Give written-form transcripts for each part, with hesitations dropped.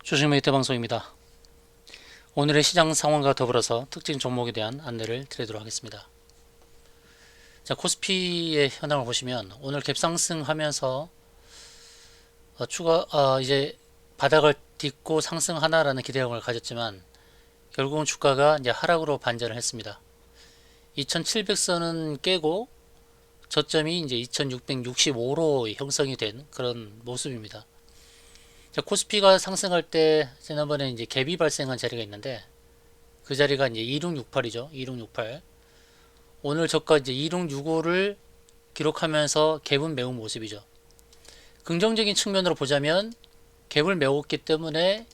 주식메이트 방송입니다. 오늘의 시장 상황과 더불어서 특징 종목에 대한 안내를 드리도록 하겠습니다. 자, 코스피의 현황을 보시면 오늘 갭상승하면서 이제 바닥을 딛고 상승하나라는 기대감을 가졌지만 결국은 주가가 이제 하락으로 반전을 했습니다. 2700선은 깨고 저점이 이제 2665로 형성이 된 그런 모습입니다. 자, 코스피가 상승할 때 지난번에 이제 갭이 발생한 자리가 있는데 그 자리가 이제 2668이죠. 2668. 오늘 저가 이제 2665를 기록하면서 갭은 메운 모습이죠. 긍정적인 측면으로 보자면 갭을 메웠기 때문에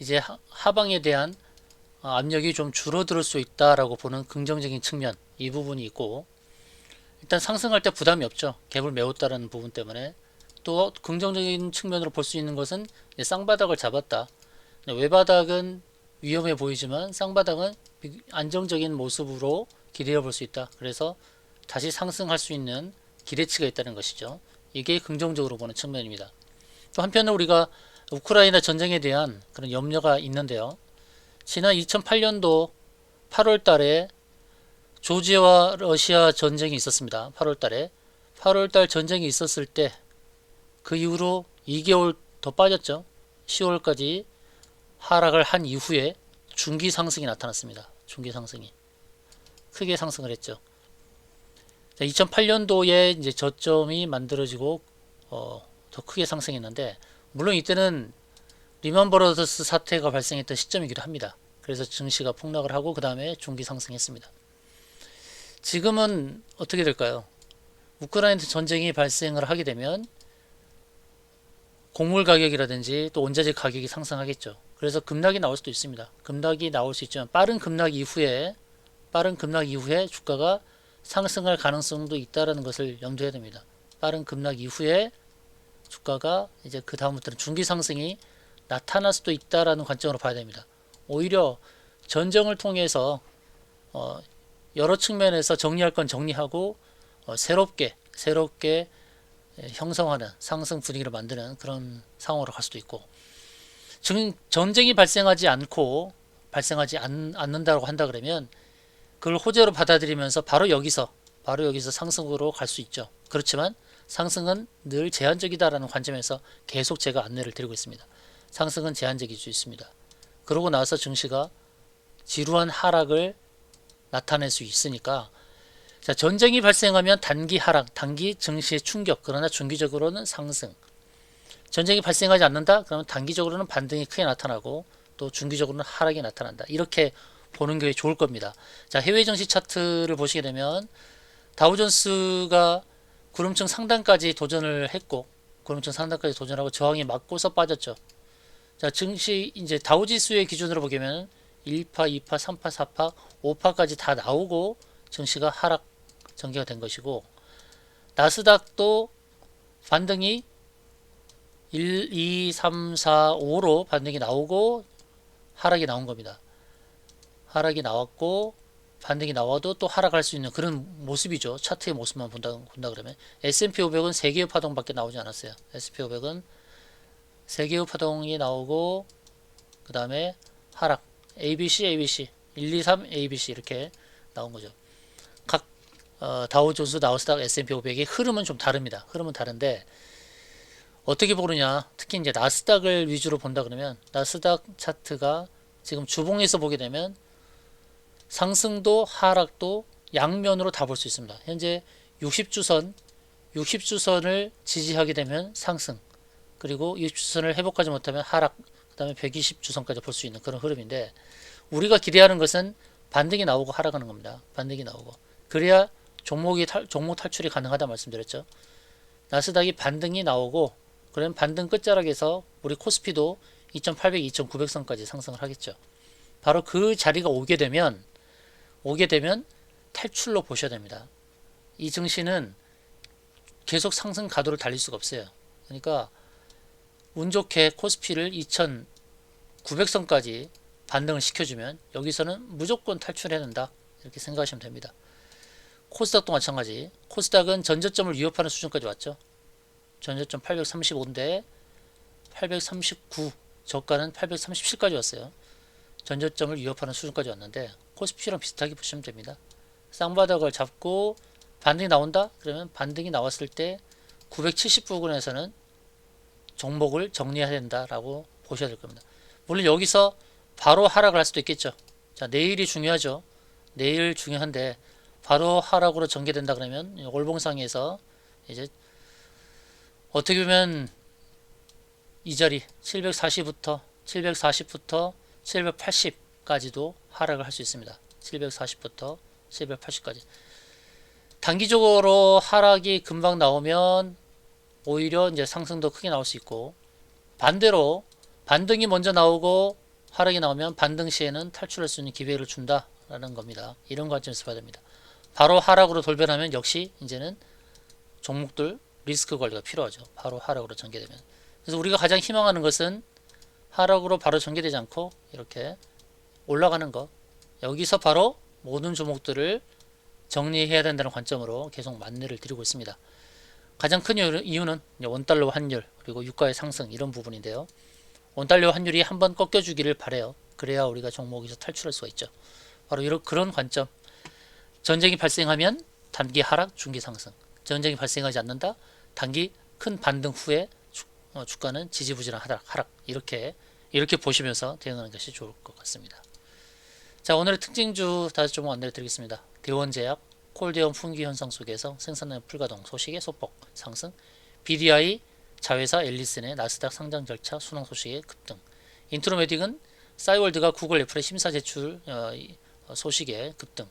이제 하방에 대한 압력이 좀 줄어들 수 있다라고 보는 긍정적인 측면, 이 부분이 있고, 일단 상승할 때 부담이 없죠. 갭을 메웠다라는 부분 때문에. 또 긍정적인 측면으로 볼 수 있는 것은 쌍바닥을 잡았다. 외바닥은 위험해 보이지만 쌍바닥은 안정적인 모습으로 기대해 볼 수 있다. 그래서 다시 상승할 수 있는 기대치가 있다는 것이죠. 이게 긍정적으로 보는 측면입니다. 또 한편으로 우리가 우크라이나 전쟁에 대한 그런 염려가 있는데요. 지난 2008년도 8월 달에 조지아와 러시아 전쟁이 있었습니다. 8월 달에. 8월 달 전쟁이 있었을 때 그 이후로 2개월 더 빠졌죠. 10월까지 하락을 한 이후에 중기 상승이 나타났습니다. 중기 상승이 크게 상승을 했죠. 2008년도에 이제 저점이 만들어지고 더 크게 상승했는데, 물론 이때는 리만 브러더스 사태가 발생했던 시점이기도 합니다. 그래서 증시가 폭락을 하고 그 다음에 중기 상승했습니다. 지금은 어떻게 될까요? 우크라이나 전쟁이 발생을 하게 되면 곡물 가격이라든지 또 원자재 가격이 상승하겠죠. 그래서 급락이 나올 수도 있습니다. 급락이 나올 수 있지만 빠른 급락 이후에 주가가 상승할 가능성도 있다는 것을 염두해야 됩니다. 빠른 급락 이후에 주가가 이제 그 다음부터는 중기 상승이 나타날 수도 있다라는 관점으로 봐야 됩니다. 오히려 전쟁을 통해서 여러 측면에서 정리할 건 정리하고 새롭게 형성하는 상승 분위기를 만드는 그런 상황으로 갈 수도 있고, 전쟁이 발생하지 않는다고 한다 그러면 그걸 호재로 받아들이면서 바로 여기서 상승으로 갈 수 있죠. 그렇지만 상승은 늘 제한적이다라는 관점에서 계속 제가 안내를 드리고 있습니다. 상승은 제한적일 수 있습니다. 그러고 나서 증시가 지루한 하락을 나타낼 수 있으니까, 자, 전쟁이 발생하면 단기 하락, 단기 증시의 충격, 그러나 중기적으로는 상승. 전쟁이 발생하지 않는다? 그러면 단기적으로는 반등이 크게 나타나고 또 중기적으로는 하락이 나타난다. 이렇게 보는 게 좋을 겁니다. 자, 해외 증시 차트를 보시게 되면 다우존스가 구름층 상단까지 도전을 했고, 구름층 상단까지 도전하고 저항이 맞고서 빠졌죠. 자, 증시 이제 다우지수의 기준으로 보면 1파, 2파, 3파, 4파, 5파까지 다 나오고 증시가 하락 전개가 된 것이고, 나스닥도 반등이 1, 2, 3, 4, 5로 반등이 나오고 하락이 나온 겁니다. 하락이 나왔고 반등이 나와도 또 하락할 수 있는 그런 모습이죠. 차트의 모습만 본다 그러면 S&P 500은 3개의 파동밖에 나오지 않았어요. S&P 500은 3개의 파동이 나오고 그 다음에 하락 ABC 1, 2, 3 ABC 이렇게 나온 거죠. 각 다우존스, 나스닥, S&P 500의 흐름은 좀 다릅니다. 흐름은 다른데 어떻게 보느냐, 특히 이제 나스닥을 위주로 본다 그러면 나스닥 차트가 지금 주봉에서 보게 되면 상승도 하락도 양면으로 다 볼 수 있습니다. 현재 60주선을 지지하게 되면 상승, 그리고 60주선을 회복하지 못하면 하락, 그 다음에 120주선까지 볼 수 있는 그런 흐름인데, 우리가 기대하는 것은 반등이 나오고 하락하는 겁니다. 반등이 나오고 그래야 종목 탈출이 가능하다 말씀드렸죠. 나스닥이 반등이 나오고 그러면 반등 끝자락에서 우리 코스피도 2800, 2900선까지 상승을 하겠죠. 바로 그 자리가 오게 되면 탈출로 보셔야 됩니다. 이 증시는 계속 상승 가도를 달릴 수가 없어요. 그러니까 운 좋게 코스피를 2900선까지 반등을 시켜주면 여기서는 무조건 탈출해야 된다, 이렇게 생각하시면 됩니다. 코스닥도 마찬가지. 코스닥은 전저점을 위협하는 수준까지 왔죠. 전저점 835인데 839, 저가는 837까지 왔어요. 전저점을 위협하는 수준까지 왔는데 코스피랑 비슷하게 보시면 됩니다. 쌍바닥을 잡고 반등이 나온다? 그러면 반등이 나왔을 때 970 부근에서는 종목을 정리해야 된다라고 보셔야 될 겁니다. 물론 여기서 바로 하락을 할 수도 있겠죠. 자, 내일이 중요하죠. 내일 중요한데 바로 하락으로 전개된다 그러면 월봉상에서 이제 어떻게 보면 이 자리 740부터 780까지도 하락을 할 수 있습니다. 740부터 780까지. 단기적으로 하락이 금방 나오면 오히려 이제 상승도 크게 나올 수 있고, 반대로 반등이 먼저 나오고 하락이 나오면 반등 시에는 탈출할 수 있는 기회를 준다라는 겁니다. 이런 관점에서 봐야 됩니다. 바로 하락으로 돌변하면 역시 이제는 종목들 리스크 관리가 필요하죠. 바로 하락으로 전개되면. 그래서 우리가 가장 희망하는 것은 하락으로 바로 전개되지 않고 이렇게 올라가는 것. 여기서 바로 모든 종목들을 정리해야 된다는 관점으로 계속 안내를 드리고 있습니다. 가장 큰 이유는 원달러 환율 그리고 유가의 상승 이런 부분인데요. 원달러 환율이 한번 꺾여주기를 바래요. 그래야 우리가 종목에서 탈출할 수가 있죠. 바로 이런 그런 관점. 전쟁이 발생하면 단기 하락, 중기 상승. 전쟁이 발생하지 않는다. 단기 큰 반등 후에 주가는 지지부진한 하락. 이렇게 보시면서 대응하는 것이 좋을 것 같습니다. 자, 오늘의 특징주 다시 좀 안내를 드리겠습니다. 대원제약, 콜대원 풍기 현상 속에서 생산량 불가동 소식의 소폭 상승, BDI 자회사 앨리슨의 나스닥 상장 절차 순항 소식의 급등, 인트로메딕은 싸이월드가 구글 애플의 심사 제출 소식의 급등,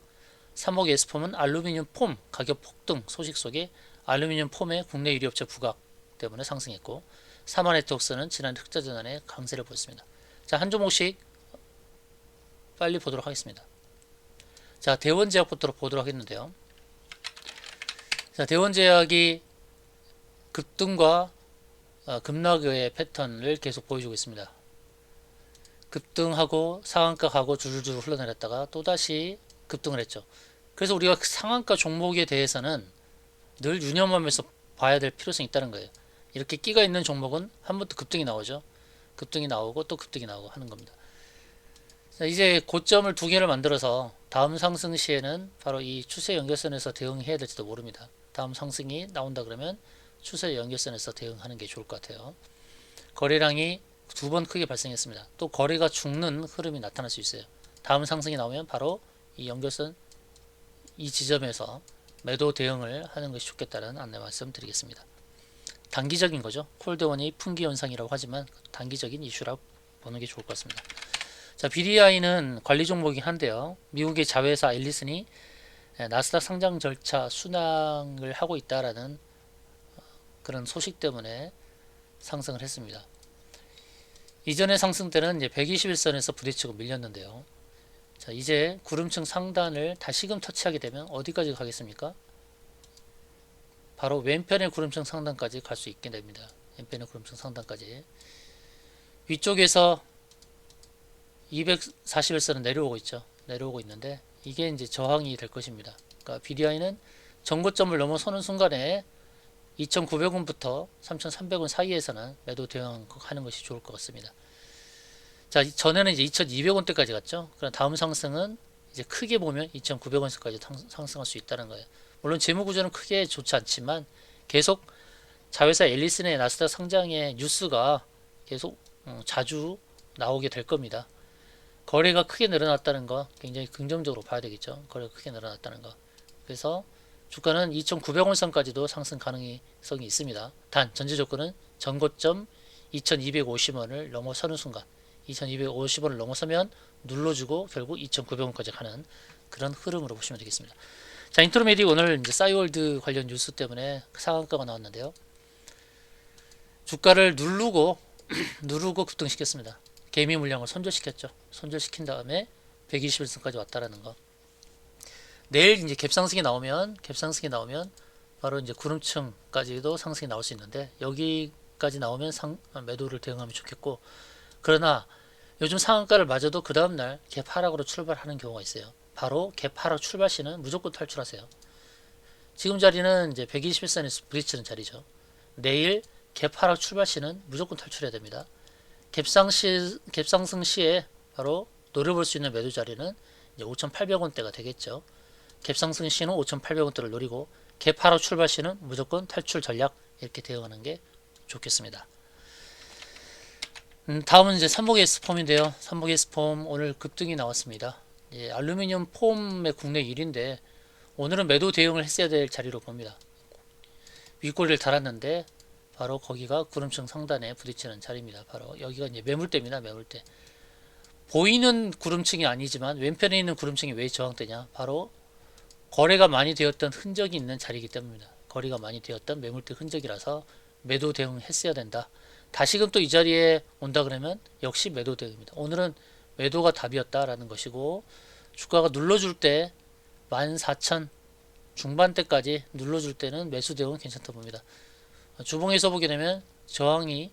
삼목 에스폼은 알루미늄 폼 가격 폭등 소식 속에 알루미늄 폼의 국내 유리업체 부각 때문에 상승했고, 사마네트웍스는 지난 흑자전환에 강세를 보였습니다. 자, 한 종목씩 빨리 보도록 하겠습니다. 자, 대원제약부터 보도록 하겠는데요. 자, 대원제약이 급등과 급락의 패턴을 계속 보여주고 있습니다. 급등하고 상한가 가고 줄줄 흘러내렸다가 또다시 급등을 했죠. 그래서 우리가 상한가 종목에 대해서는 늘 유념하면서 봐야 될 필요성이 있다는 거예요. 이렇게 끼가 있는 종목은 한 번 더 급등이 나오죠. 급등이 나오고 또 급등이 나오고 하는 겁니다. 자, 이제 고점을 두 개를 만들어서 다음 상승 시에는 바로 이 추세 연결선에서 대응해야 될지도 모릅니다. 다음 상승이 나온다 그러면 추세 연결선에서 대응하는 게 좋을 것 같아요. 거래량이 두 번 크게 발생했습니다. 또 거래가 죽는 흐름이 나타날 수 있어요. 다음 상승이 나오면 바로 이 연결선 이 지점에서 매도 대응을 하는 것이 좋겠다는 안내 말씀 드리겠습니다. 단기적인 거죠. 콜드원이 풍기 현상이라고 하지만 단기적인 이슈라고 보는 게 좋을 것 같습니다. 자, BDI는 관리 종목이긴 한데요. 미국의 자회사 앨리슨이 나스닥 상장 절차 순항을 하고 있다라는 그런 소식 때문에 상승을 했습니다. 이전의 상승 때는 이제 121선에서 부딪히고 밀렸는데요. 자, 이제 구름층 상단을 다시금 터치하게 되면 어디까지 가겠습니까? 바로 왼편의 구름층 상단까지 갈 수 있게 됩니다. 왼편의 구름층 상단까지. 위쪽에서 241선은 내려오고 있죠. 내려오고 있는데 이게 이제 저항이 될 것입니다. 그러니까 BDI는 전고점을 넘어서는 순간에 2,900원부터 3,300원 사이에서는 매도 대응하는 것이 좋을 것 같습니다. 자, 전에는 이제 2,200원대까지 갔죠. 그럼 다음 상승은 이제 크게 보면 2,900원까지 상승할 수 있다는 거예요. 물론 재무 구조는 크게 좋지 않지만 계속 자회사 앨리슨의 나스닥 상장의 뉴스가 계속 자주 나오게 될 겁니다. 거래가 크게 늘어났다는 거 굉장히 긍정적으로 봐야 되겠죠. 거래가 크게 늘어났다는 거. 그래서 주가는 2,900원 선까지도 상승 가능성이 있습니다. 단 전제 조건은 전고점 2,250원을 넘어서는 순간 2,250원을 넘어서면 눌러주고 결국 2,900원까지 가는 그런 흐름으로 보시면 되겠습니다. 자, 인트로메딕 오늘 이제 싸이월드 관련 뉴스 때문에 상한가가 나왔는데요. 주가를 누르고 급등시켰습니다. 개미 물량을 손절시켰죠. 손절시킨 다음에 121선까지 왔다라는 거. 내일 이제 갭상승이 나오면 바로 이제 구름층까지도 상승이 나올 수 있는데 여기까지 나오면 매도를 대응하면 좋겠고, 그러나 요즘 상한가를 맞아도 그 다음날 갭 하락으로 출발하는 경우가 있어요. 바로 갭 하락 출발 시는 무조건 탈출하세요. 지금 자리는 이제 121선에서 부딪히는 자리죠. 내일 갭 하락 출발 시는 무조건 탈출해야 됩니다. 갭상승 시에 바로 노려볼 수 있는 매도 자리는 이제 5,800원대가 되겠죠. 갭상승 시는 5,800원대를 노리고 갭 하락 출발 시는 무조건 탈출 전략 이렇게 대응하는 게 좋겠습니다. 다음은 이제 삼복 S폼인데요. 삼복 S폼 오늘 급등이 나왔습니다. 예, 알루미늄 폼의 국내 1위인데 오늘은 매도 대응을 했어야 될 자리로 봅니다. 윗꼬리를 달았는데 바로 거기가 구름층 상단에 부딪히는 자리입니다. 바로 여기가 이제 매물대입니다. 매물대. 보이는 구름층이 아니지만 왼편에 있는 구름층이 왜 저항대냐? 바로 거래가 많이 되었던 흔적이 있는 자리이기 때문입니다. 거래가 많이 되었던 매물대 흔적이라서 매도 대응했어야 된다. 다시금 또 이 자리에 온다 그러면 역시 매도 대응입니다. 오늘은 매도가 답이었다라는 것이고 주가가 눌러줄 때 14,000 중반대까지 눌러줄 때는 매수 대응은 괜찮다 봅니다. 주봉에서 보게 되면 저항이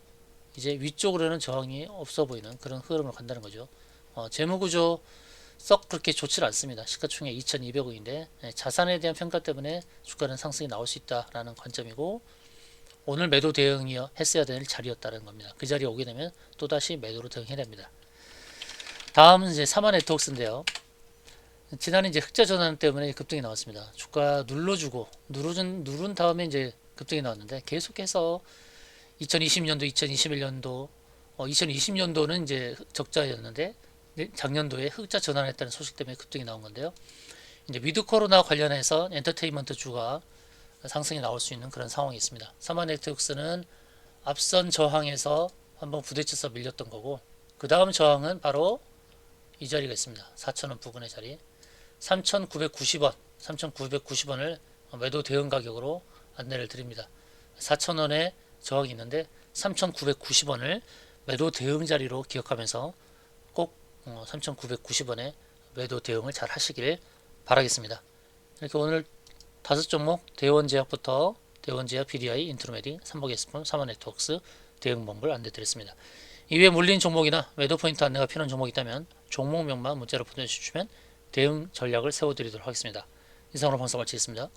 이제 위쪽으로는 저항이 없어 보이는 그런 흐름으로 간다는 거죠. 재무구조 썩 그렇게 좋지 않습니다. 시가총액 2,200억인데 자산에 대한 평가 때문에 주가는 상승이 나올 수 있다라는 관점이고 오늘 매도 대응이요 했어야 될 자리였다는 겁니다. 그 자리에 오게 되면 또다시 매도로 대응해야 됩니다. 다음은 이제 사마 네트워크스인데요. 지난해 이제 흑자 전환 때문에 급등이 나왔습니다. 주가 눌러주고 누른 다음에 이제 급등이 나왔는데 계속해서 2020년도, 2021년도, 2020년도는 이제 적자였는데 작년도에 흑자 전환했다는 소식 때문에 급등이 나온 건데요. 이제 위드 코로나 관련해서 엔터테인먼트 주가 상승이 나올 수 있는 그런 상황이 있습니다. 사마 네트워크스는 앞선 저항에서 한번 부딪혀서 밀렸던 거고 그 다음 저항은 바로 이 자리가 있습니다. 4,000원 부근의 자리 3,990원 3,990원을 매도 대응 가격으로 안내를 드립니다. 4,000원에 저항이 있는데 3,990원을 매도 대응 자리로 기억하면서 꼭 3,990원에 매도 대응을 잘 하시길 바라겠습니다. 이렇게 오늘 5종목 대원제약부터 대원제약, BDI, 인트로메디, 삼복에스폼, 사마네트워크스 대응본부를 안내드렸습니다. 이외에 물린 종목이나 매도 포인트 안내가 필요한 종목이 있다면 종목명만 문자로 보내주시면 대응 전략을 세워드리도록 하겠습니다. 이상으로 방송 마치겠습니다.